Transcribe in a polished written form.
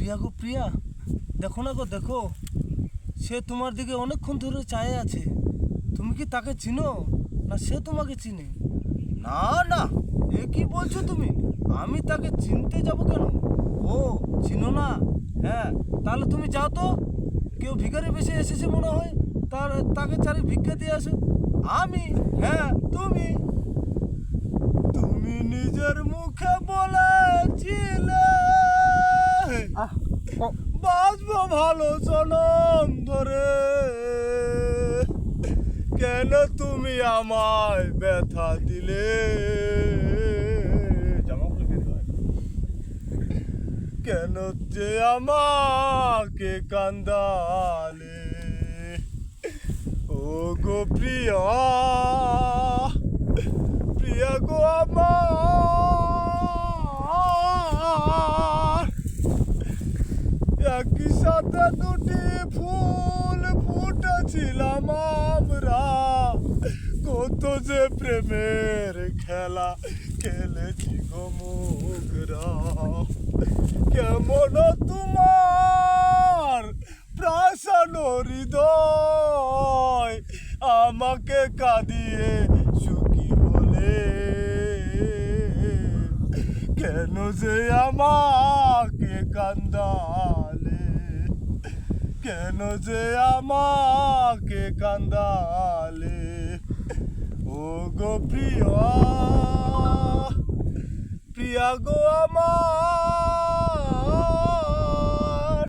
প্রিয়া গো প্রিয়া, দেখো না গো দেখো, সে তোমার দিকে অনেকক্ষণ ধরে চায়ে আছে। তুমি কি তাকে চিনো, না সে তোমাকে চিনে? না না, এ কি বলছো তুমি? আমি তাকে চিনতে যাব কেন? ও, চিনো না? হ্যাঁ, তাহলে তুমি যাও তো। কেউ ভিখারি বেশি এসেছে মনে হয়, তাকে চারি ভিক্ষা দিয়ে আসো। আমি? হ্যাঁ তুমি। তুমি নিজের মুখে বলেছিলে আহ ও বাঁচবো ভালো জনম ধরে, কেন তুমি আমায় ব্যথা দিলে? কেন যে আমাকে কান্দালে? ও গো প্রিয়া, প্রিয়া গো আমার, একই সাথে দুটি ফুল ফুটেছিলাম আমরা, কত যে প্রেমের খেলা খেলেছি গো মুখরা। কেমন তোমার প্রাসান হৃদয় আমাকে কাঁদিয়ে সুখী হলে, কেন যে আমাকে কান্দালে? কেন যে আমাকে কান্দালে? ও গো প্রিয়া, প্রিয়া গো আমার।